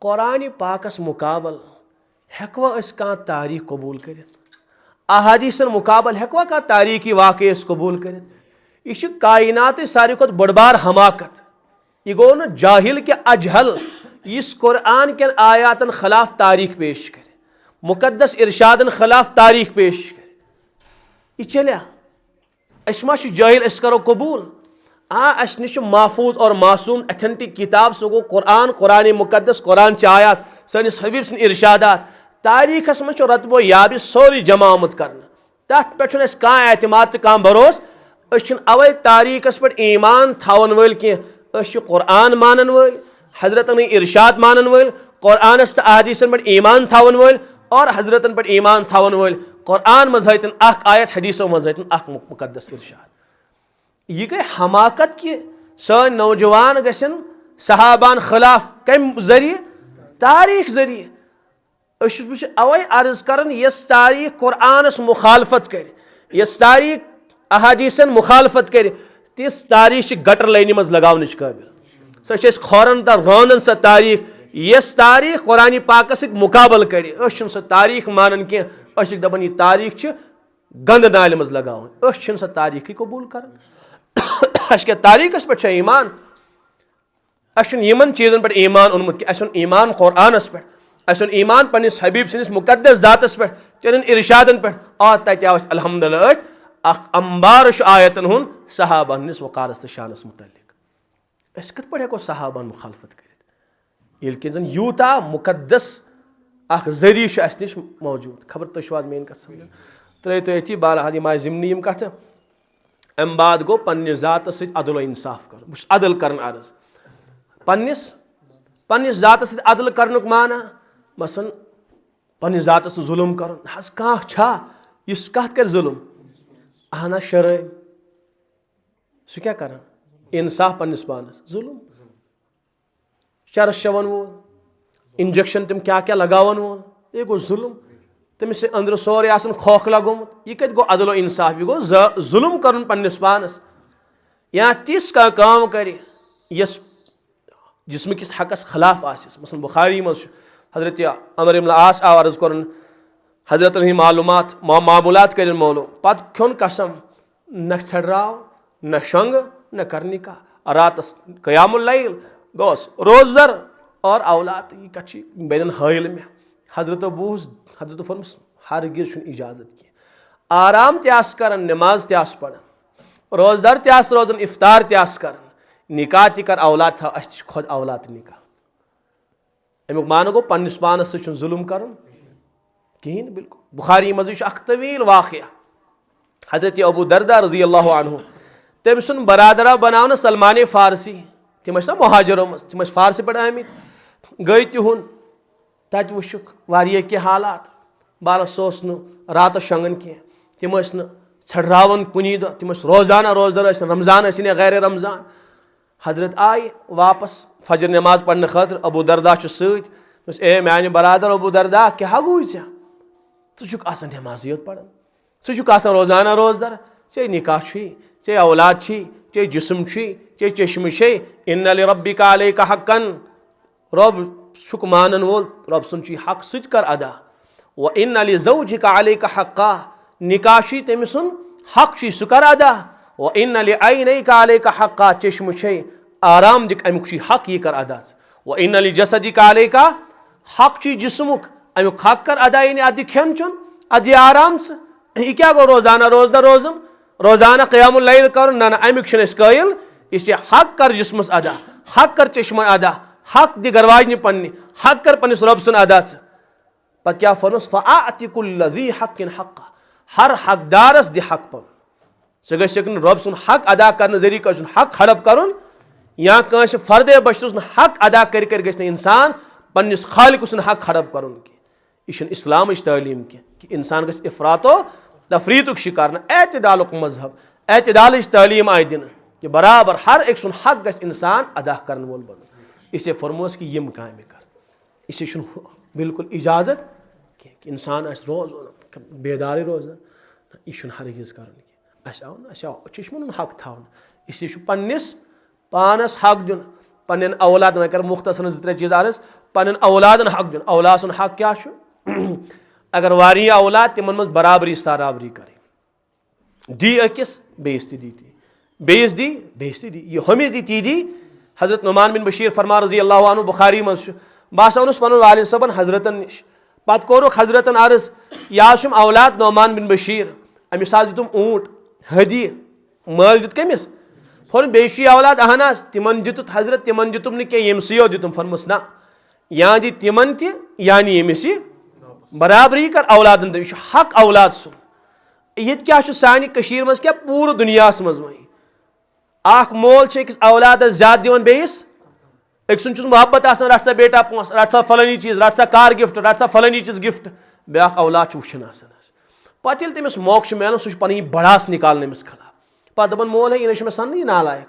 कुरान पाकस मुकाबल हेकवा कह तारीख कबूल कर अहादीसन मुकाबल हेकवा कह तारीखी वाक़े कबूल कर यह कायनात सारी खुद बड़बार हमाकत यह गो न जाहिल के अजहल इस कुरान के आयातन खिलाफ तारीख पेश कर मुकद्दस इरशादन खिलाफ तारीख पेश कर यह चलिया मा जाहिल करो कबूल अस नश महफूज और मासूम अथेंटिक किताब सो गो कुरान कुरान मुकद्दस कुरान आयात सनिस हबीब सन इरशादात तारीखस मज रतबो याब सोरी जमा आमुत कर तथ पे कह एतमाद तो कह भरोस अवे तारीखस पे ईमान थवन वल कह कुरान मानन वल हजरतन इरशाद मानन वल कुरानस तो अहदीसन पे ईमान थवन वल और हजरतन पे ईमान थवन वल कुरान मजहतन अख आयत हदीसों मजहतन अख मुकद्दस इरशाद यह गई हमाकत कि सन नौजवान गसन सहाबान खिलाफ कम जरिए तारीख जरिए अवे अर्ज कर यस तारीख कुरानस मुखालफत कर यस तारीख अहादीसन मुखालफत कर तिस तारीख गटर लाइन मज लगावन काबिल सह खोरन तर रानन सह तारीख यस तारीख कुरान पाकस मुकाबल कर सह तारीख मानन कह दपान यह तारीख गंद नाल मज लगावन सह तारीख कबूल कर क्या तारीखस पे ईमान यमन चीजन पे ईमान ओनमुत कि ईमान कुरानस पे ईमान पन्निस हबीब सनिस मुकद्दस जातस पे तेन इरशादन पे और तत आव अल्हम्दुलिल्लाह अंबार आयतन हुन सहाबन हंदिस वकारस शानस मुतल्लिक कत पे हेको सहाबन मुखालफत कर ये जन यूता मुकद्दस अख जरिए अस निश मौजूद खबर तुज मेन कथ समझ त्रो तो ये बहरहाल यम जिमनी कथ अम बाद गो पन्निस जात अदल इंसाफ कर बस अदल कर अर्ज पन्निस जात अदल कर माना मसन पन्निस जात जुलम कर कह कत कर जुलम अहना शराब सह क्या कर इंसाफ पन्निस पानस जुलम चरस चवन वोल इंजेक्शन तम क्या क्या लगावन वोल ये गो जुलम तमिस अंदर सोरे आसन खोखला गोमुत यह कत गो अदल इंसाफ यह गो जुलम कर पन्निस पानस या तिस कह काम कर यस जिस्म किस हकस खिलाफ आसिस मसल बुखारी मज हजरत अमर इब्न आस आव अर्ज कर हजरत मालूमात मामूलात कर मौलो पत खोन कसम न छड़राव न शंग न कर निकाह रातस क़यामुल लैल गोस रोजर और औलाद यह कत बेन हायल में हजरत बूज हजरत फरमस हरगिज इजाजत की आराम त्यास कर नमाज त्यास पढ़ रोजदार त्यास रोजन इफ्तार त्यास कर निकाह कर औलाद था अस खुद औलाद निकाह अमुक मान गो पन्निस पानस जुल्म कर कहीं बिल्कुल बुखारी मज तवील वाक़या हजरत अबू दरदा रज़ी अल्लाहु अन्हु तम सुन बरादरा बनाव सलमान फारसी तम मुहाजिरों मज तम फारसी पे आमित गई तिहुन तत वुक वारिया के हालात बार सोस रात शंगन कह तम छड़रावन कुनी दह तम रोजाना रोजदर रमजान या गैर रमजान हजरत आय वापस फजर नमाज पढ़ने खतर अबू दरदा सत ए माने बरादर अबू दरदा क्या गो ज़ुक नमाज योत पढ़ान ज़ुक रोजाना रोजदर चे निकाह चे औलाद चे जिस्म चे चश्म इन लिरब्बिका अलैका हक्कन रब शुक मानन वोल रब सुन हक सत कर अदा व इन लिज़ौजिका अलैका हक्का निकाह तम सुन हक सह कर अदा व इन लिअयनैका अलैका हक्का चश्म आराम दिक अमुक हक यह कर अदा व इन लिजसदिका अलैका हक जिस्मुक अमुक हक कर अदा यानी अद खेन चुन अद आराम यह क्या गो रोजाना रोजदर रोजम रोजाना क़यामुल लैल कर ना अमुक कायल इसलिए हक कर जिस्मस अदा हक कर चश्म अदा हक दि गरवाजन पन्ने हक कर पन्निस रब सुन अदा पत क्या फरमस फ़अअति कुल्ल ज़ी हक़्क़िन हक़्क़ह हर हकदारस दि हक पन सह गन रब सुन हक अदा कर जरिए कर हक हड़प कर या कह फर्दे बशर हक अदा कर इंसान पन्निस खालिक सुन हक हड़प कर यह इस्लाम तालीम कि इंसान गस इफरातो तफरीतुक शिकार न एतदालुक मजहब एतदाल तालीम आय दिन कि बराबर हर एक सुन हक गस इंसान अदा कर वोल बन इसे फरमोस कि यम काम कर इसे बिल्कुल इजाजत कि इंसान रोज बेदार रोज यह हरगिज कर चश्मन हक थवन इसे पन्निस पानस हक दिन पन्न औलाद वह कर मुख्तसर 2-3 चीज अर्ज पन्न औलादन हक दिन। औलाद सुन हक क्या अगर वारिया औलाद तिमन मज बराबरी सराबरी करें दी अकिस बेस दी बेस दी बेस दी ये हमिस दी ती दी। हजरत नुमान बिन बशीर फरमा रजी अल्लाह अन्हु बुखारी मज बस ओनस पन वालिद सबन हजरतन निश पत कोरुक हजरतन अर्ज याशुम औलाद नुमान बिन बशीर अमिस दितुम ऊंट हदी माल दित कमिस फोन बेशी औलाद अहना तिमन दितुत हजरत तिमन दितुम न के यमसियो दितुम फरमस ना या दी तिमन ति यानी यमिस बराबरी कर औलादन दे हक औलाद सुन। ये क्या सानि कशीर मज क्या पूरे दुनिया मज वही आख मोल अकिस औलाद ज्यादा दिवन बेस एक सुन मोहब्बत रट सा बेटा पोस रट सा फलानी चीज रट सा कार गिफ्ट रट सा फलानी चीज गिफ्ट ब्या औलाद वुन पे तमिस मौक मिलान सह पी बड़ास निकाल अमिस खिलाफ पे दपान मोल है मे सन यह नालायक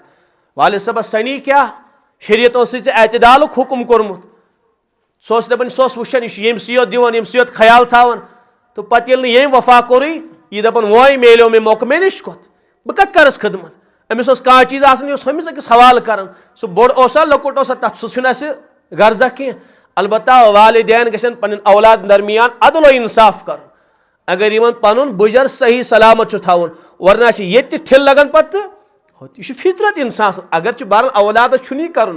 वालिद सबस सनी क्या शरीयत एतदाल हुकुम कोर्मुत सह दपान सह वुचान यह यमसियत दिवन यमसियत ख्याल थवन तो पे ये वफा कोर यह दपान वो मिलो मे मौक मे नश कोत बह कत करस खदमत अमिस कह चीज हमिस अकिस हवाल कर सह बोड़ लकुट तथ सह गर्जा कह अलबत्ता वालिदैन गन पन्न औलाद दरमियान अदल इंसाफ कर अगर इन पन बुजर सही सलामत थवन वरना ये ठिल लगन पे यह फितरत इंसान अगर बहरल औलाद कर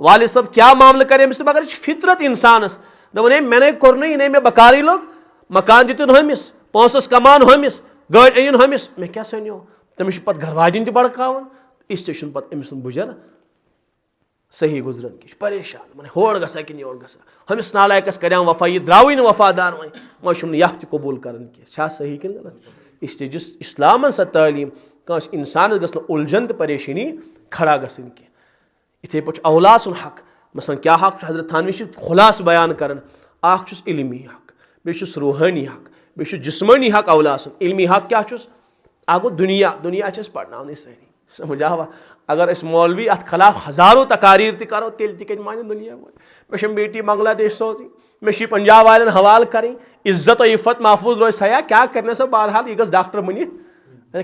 वालिद सब क्या मामला करे मगर फितरत इंसानस दे मे कोर इन मे बकारी लोग मकान दितुन हमिस पोसस कमान हमिस गाड़ी अन हमिस मे क्या सनो तमिस पे घर वाजन बड़कावन इससे पे अमिस बुजर सही गुजरन की परेशान मन होड़ गसा कि योर गसा हमिस नालायकस कर वफा यह द्रावी वफादार वह यह कबूल कर सही कि गलत इसलिए जिस इस्लामन सा तालीम कस इंसान गस उलझन तो परेशानी खड़ा गसन की इथे पे औलाद सुन हक मसलन क्या हक हजरत थानवी खुलास बयान कर इल्मी हक बेस रूहानी हक बेस जिस्मानी हक औलाद सुन इल्मी हक क्या गो दुनिया दुनिया पढ़ना सारी समझावा अगर इस मौलवी अत खिलाफ हजारों तकारीर ति करो तेल ति मान दुनिया मे बेटी बांग्लादेश सोजी मे पंजाब वाले हवाल करें इज्जत और इफ़त महफूज रोज सया क्या करने से बहरहाल यह डॉक्टर बनित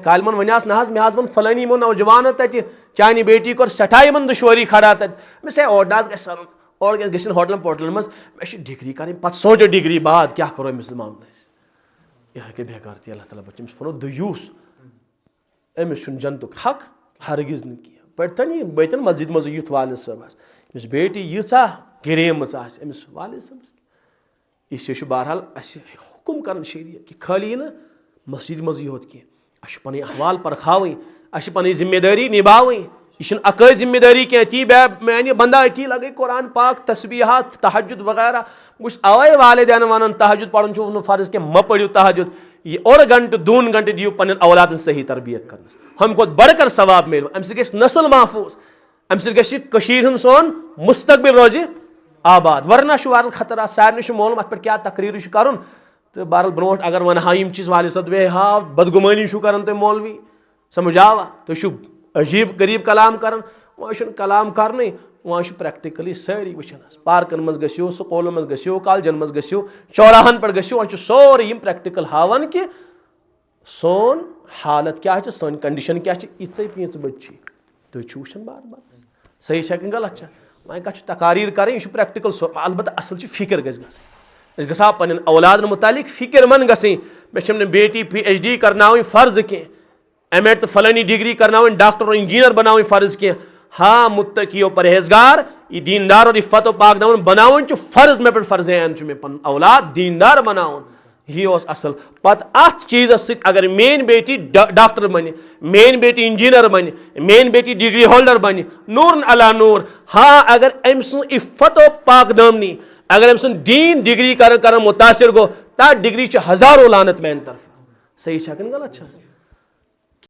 कालमन वनास ना मे वन फलानी मो नौजवान तत चानि बेटी कोर सठा इन दुश्वारी खड़ा तत मे से और सन और गन होटल पोटलन मज मे डिग्री करें पे सोचो डिग्री बाद क्या करो अमिस मामल यह बेकार अल्लाह ताला बच्चे वो दयूस अमिस जन्तुक हक हरगिज न पढ़तन यह बतन मस्जिद मज युथ वालिद सबस अमिस बेटी यीचा गिरेमस अमिस वालिद सबस इससे बहरहाल हुकुम कर शरीयत कि खाली न मस्जिद मज योत कह पन अहवाल परखाव पन जिम्मेदारी निभाव यह अक जिम्मेदारी कह ती मैंने बंदा अती लगे कुरान पाक तस्बीहात तहज्जुद वगैरह बस अवे वालिदैन वन तहज्जुद पढ़न फर्ज के म पढ़ो तहज्जुद यह और घंटे 2 घंटे दियो पन्न औलाद सही तरबियत कर हम खुद बढ़कर सवाब मिलो अम नस्ल महफूज अम सोन मुस्तकबिल रोज आबाद वरना वार खतरा सारे मोलूम अत पे क्या तकरीर कर तो बहरहाल ब्रो अगर वन हा चीज वाले सद वे हाव बदगुमानी कर तुम मौलवी समझावा तो अजीब गरीब कलाम कर वह कलाम कर वह प्रैक्टिकली सारी वुचान पार्कन मज गो स्कूलों मज गो कॉलेजन मज गो चौराहन पे गो वह सोरे प्रैक्टिकल हावन कि सोन हालत क्या सन कंडीशन क्या इे पीच बच्ची तुम वुचान बार बार सही कि गलत वह कह तकारीर करें यह प्रैक्टिकल अलबत्ता असल फिक्र गसा पन्न औलादन मुतालिक फिक्रमंद गई मे बेटी PhD करना फर्ज कह एम.Ed तो फलानी डिग्री करना डॉक्टर और इंजीनियर बनाव फर्ज कह हाँ मुत्तकी परहेजगार यह दीनदार और इफ़्फ़त और पाक दामन बनावन फर्ज मे पे फर्ज ऐन मे पन औलाद दीनदार बनावन यह असल पत अत चीज़ सत अगर मेन बेटी डॉक्टर बन मेन बेटी इंजीनियर बन मेन बेटी डिग्री होल्डर बन नूर अला नूर हाँ अगर अम सद इफ़्फ़त और पाक दामनी अगर अम सद दीन डिग्री कर मुतासिर गो तथ डिग्री हजारों लानत मैन तरफ सही गलत